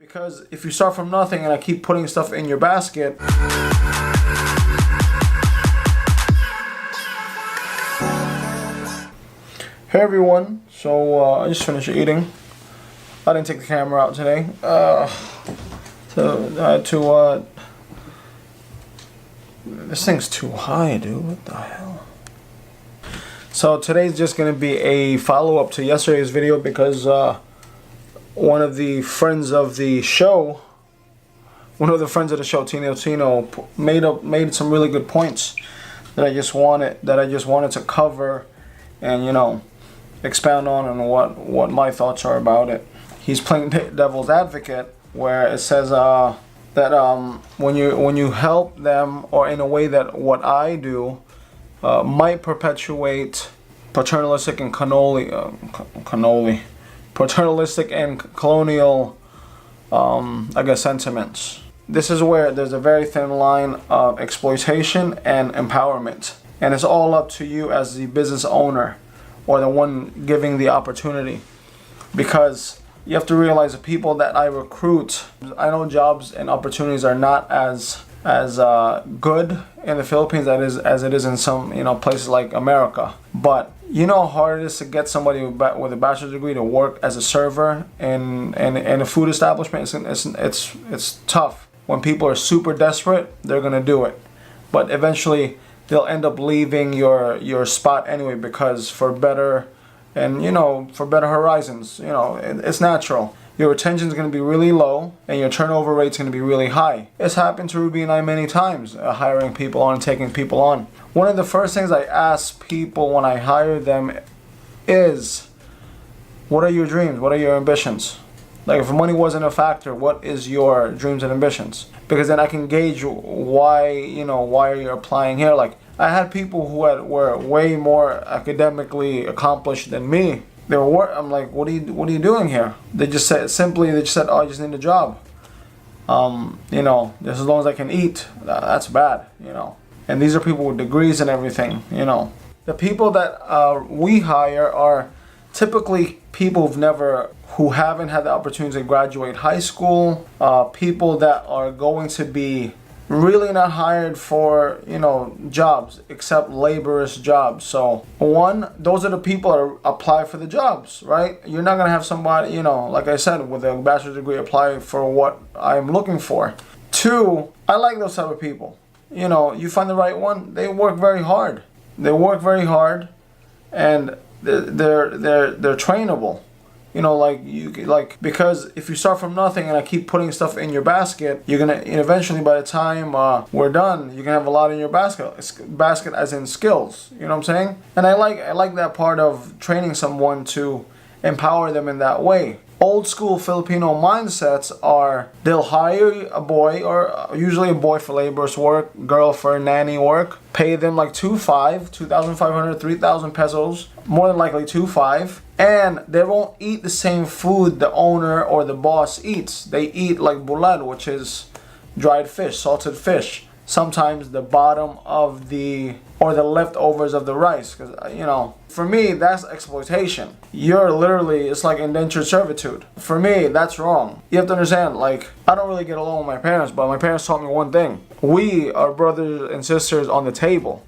Because if you start from nothing and I keep putting stuff in your basket, hey everyone, so I just finished eating. I didn't take the camera out today, so I had to, this thing's too high, dude, what the hell? So today's just going to be a follow-up to yesterday's video because one of the friends of the show, Tino, made some really good points that I just wanted to cover and, you know, expound on and what my thoughts are about it. He's playing devil's advocate, where it says that when you help them, or in a way that what I do might perpetuate paternalistic and paternalistic and colonial, I guess, sentiments. This is where there's a very thin line of exploitation and empowerment, and it's all up to you as the business owner or the one giving the opportunity, because you have to realize the people that I recruit, I know jobs and opportunities are not as good in the Philippines as it is in some, you know, places like America. But you know how hard it is to get somebody with a bachelor's degree to work as a server in a food establishment. It's tough. When people are super desperate, they're gonna do it. But eventually they'll end up leaving your spot anyway, because for better horizons, you know, it's natural. Your retention is going to be really low and your turnover rate is going to be really high. It's happened to Ruby and I many times, hiring people on and taking people on. One of the first things I ask people when I hire them is, what are your dreams? What are your ambitions? Like, if money wasn't a factor, what is your dreams and ambitions? Because then I can gauge why you're applying here. Like, I had people who were way more academically accomplished than me. I'm like, what are you doing here? They just said, oh, I just need a job. You know, just as long as I can eat, that's bad, you know. And these are people with degrees and everything, you know. The people that we hire are typically people who haven't had the opportunity to graduate high school, people that are going to be really not hired for, you know, jobs except laborers jobs. So those are the people that apply for the jobs, right? You're not gonna have somebody, you know, like I said, with a bachelor's degree apply for what I'm looking for. Two, I like those type of people. You know, you find the right one, they work very hard. And they're trainable. You know, because if you start from nothing and I keep putting stuff in your basket, you're gonna eventually, by the time we're done, you can have a lot in your basket as in skills. You know what I'm saying? And I like that part of training someone to empower them in that way. Old school Filipino mindsets are, they'll hire a boy, or usually a boy for laborers work, girl for nanny work, pay them like 2,500, 3,000 pesos, more than likely 2,500, and they won't eat the same food the owner or the boss eats. They eat like bulad, which is dried fish, salted fish. Sometimes the bottom of the leftovers of the rice, because, you know, for me that's exploitation. It's like indentured servitude. For me, that's wrong. You have to understand, like, I don't really get along with my parents, but my parents taught me one thing: we are brothers and sisters on the table.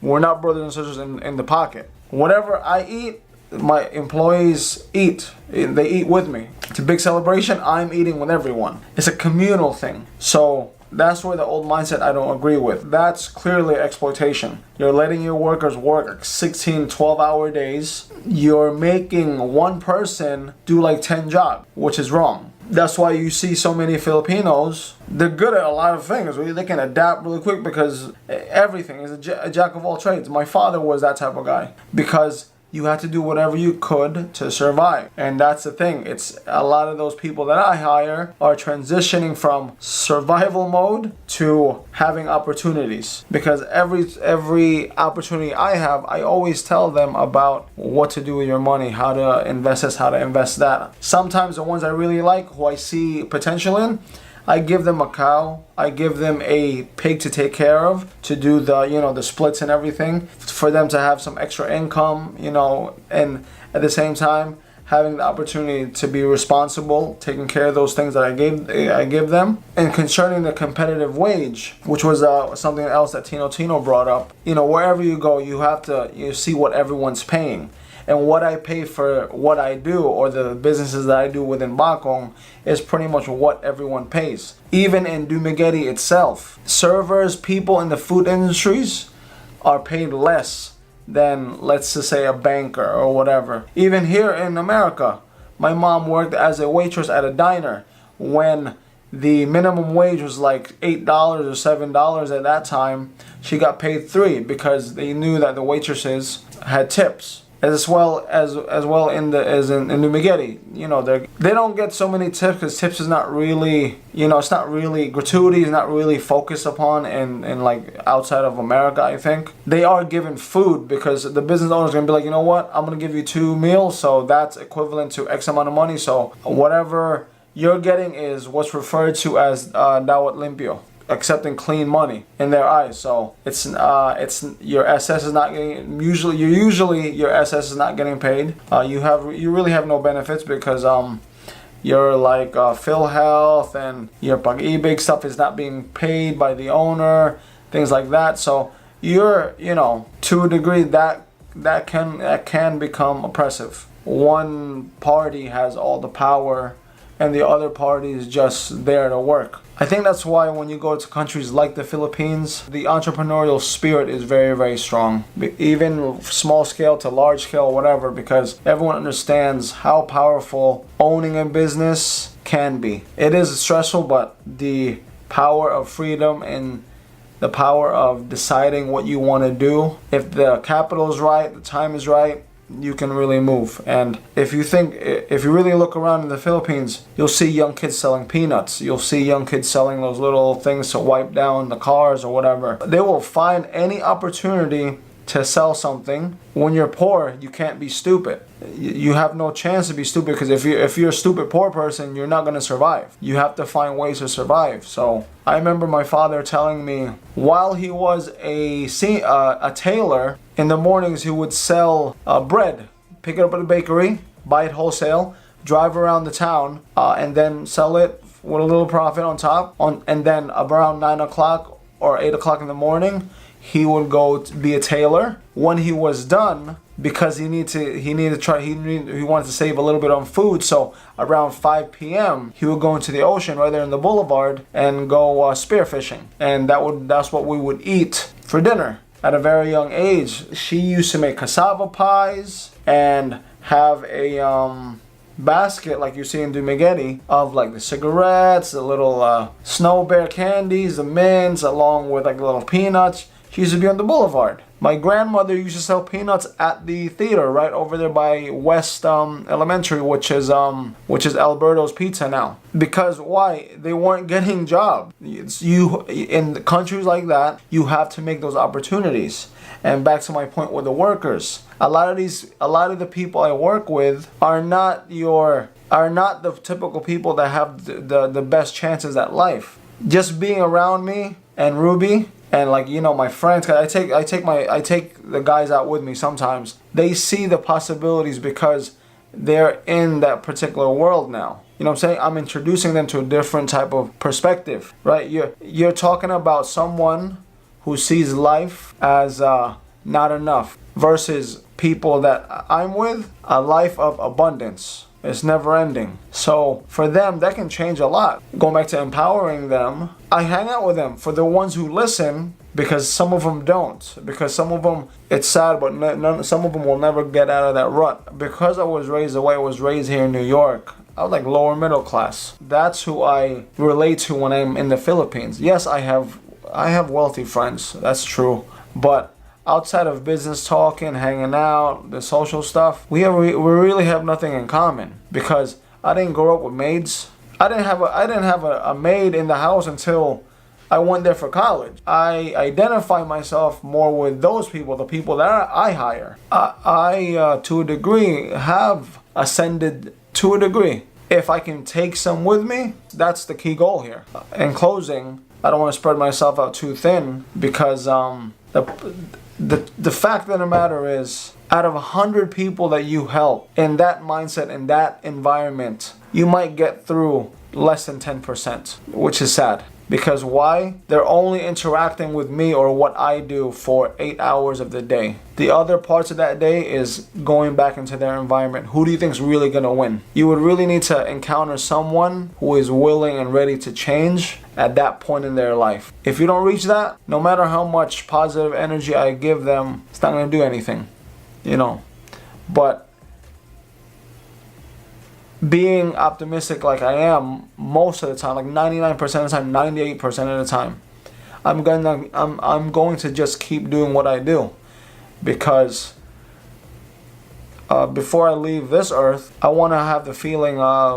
We're not brothers and sisters in the pocket. Whatever I eat, my employees eat. They eat with me. It's a big celebration. I'm eating with everyone. It's a communal thing. So that's where the old mindset I don't agree with. That's clearly exploitation. You're letting your workers work like 16, 12-hour days. You're making one person do like 10 jobs, which is wrong. That's why you see so many Filipinos, they're good at a lot of things. They can adapt really quick because everything is a jack of all trades. My father was that type of guy, because you had to do whatever you could to survive. And that's the thing. It's a lot of those people that I hire are transitioning from survival mode to having opportunities. Because every opportunity I have, I always tell them about what to do with your money, how to invest this, how to invest that. Sometimes the ones I really like, who I see potential in, I give them a cow, I give them a pig to take care of, to do the splits and everything, for them to have some extra income, and at the same time having the opportunity to be responsible, taking care of those things that I give them. And concerning the competitive wage, which was something else that Tino brought up, wherever you go, you see what everyone's paying. And what I pay for what I do, or the businesses that I do within Bakong, is pretty much what everyone pays. Even in Dumaguete itself, servers, people in the food industries are paid less than, let's just say, a banker or whatever. Even here in America, my mom worked as a waitress at a diner when the minimum wage was like $8 or $7 at that time. She got paid $3 because they knew that the waitresses had tips. As well in Dumaguete, they don't get so many tips because tips is not really, it's not really, gratuity is not really focused upon in like outside of America. I think they are given food because the business owner is gonna be like, you know what, I'm gonna give you 2 meals, so that's equivalent to X amount of money. So whatever you're getting is what's referred to as dawat limpio, accepting clean money in their eyes. So it's your SS is not getting, usually your SS is not getting paid. You really have no benefits because your like PhilHealth and your pag-ibig stuff is not being paid by the owner, things like that. So you're, to a degree that can become oppressive. One party has all the power and the other party is just there to work. I think that's why when you go to countries like the Philippines, the entrepreneurial spirit is very, very strong. Even small scale to large scale, whatever, because everyone understands how powerful owning a business can be. It is stressful, but the power of freedom and the power of deciding what you want to do, if the capital is right, the time is right, you can really move. And if you really look around in the Philippines, you'll see young kids selling peanuts. You'll see young kids selling those little things to wipe down the cars or whatever. They will find any opportunity to sell something. When you're poor, you can't be stupid. You have no chance to be stupid because if you're a stupid poor person, you're not going to survive. You have to find ways to survive. So I remember my father telling me while he was a tailor, in the mornings he would sell bread, pick it up at a bakery, buy it wholesale, drive around the town, and then sell it with a little profit on top. And then around 9 o'clock or 8 o'clock in the morning, he would go to be a tailor. When he was done, because he wanted to save a little bit on food, so around 5 p.m. he would go into the ocean right there in the boulevard and go spearfishing, and that's what we would eat for dinner. At a very young age, she used to make cassava pies and have a basket like you see in Dumaguete of like the cigarettes, the little snow bear candies, the mints, along with like little peanuts. She used to be on the boulevard. My grandmother used to sell peanuts at the theater right over there by West Elementary, which is Alberto's Pizza now. Because why? They weren't getting jobs. In countries like that, you have to make those opportunities. And back to my point with the workers, a lot of the people I work with are not the typical people that have the best chances at life. Just being around me and Ruby, and like my friends, 'cause I take the guys out with me sometimes. They see the possibilities because they're in that particular world now. You know what I'm saying? I'm introducing them to a different type of perspective, right? You're talking about someone who sees life as not enough versus people that I'm with, a life of abundance. It's never ending. So for them, that can change a lot. Going back to empowering them, I hang out with them. For the ones who listen, because some of them don't. Because some of them, it's sad, but some of them will never get out of that rut. Because I was raised the way I was raised here in New York, I was like lower middle class. That's who I relate to when I'm in the Philippines. Yes, I have wealthy friends. That's true. But outside of business talking, hanging out, the social stuff, we really have nothing in common. Because I didn't grow up with maids. I didn't have a maid in the house until I went there for college. I identify myself more with those people, the people that I hire. I to a degree have ascended to a degree. If I can take some with me, that's the key goal here. In closing, I don't want to spread myself out too thin because the fact of the matter is, Out of 100 people that you help in that mindset, in that environment, you might get through less than 10%, which is sad. Because why? They're only interacting with me or what I do for 8 hours of the day. The other parts of that day is going back into their environment. Who do you think is really going to win? You would really need to encounter someone who is willing and ready to change at that point in their life. If you don't reach that, no matter how much positive energy I give them, it's not going to do anything, you know. But being optimistic like I am most of the time, like 99% of the time, 98% of the time, I'm going to just keep doing what I do, because before I leave this earth, I want to have the feeling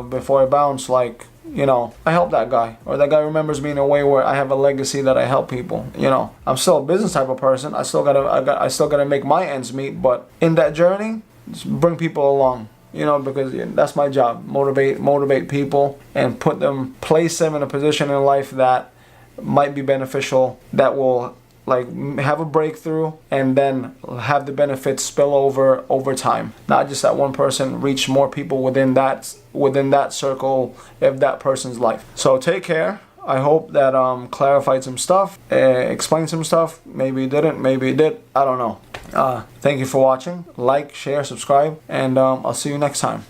before I bounce, like, you know, I helped that guy, or that guy remembers me in a way where I have a legacy that I help people. You know, I'm still a business type of person. I still gotta make my ends meet, but in that journey, just bring people along. You know, because that's my job. Motivate people and place them in a position in life that might be beneficial, that will like have a breakthrough and then have the benefits spill over time. Not just that one person, reach more people within that circle of that person's life. So take care. I hope that clarified some stuff, explained some stuff. Maybe it didn't, maybe it did. I don't know. Thank you for watching. Like, share, subscribe, and I'll see you next time.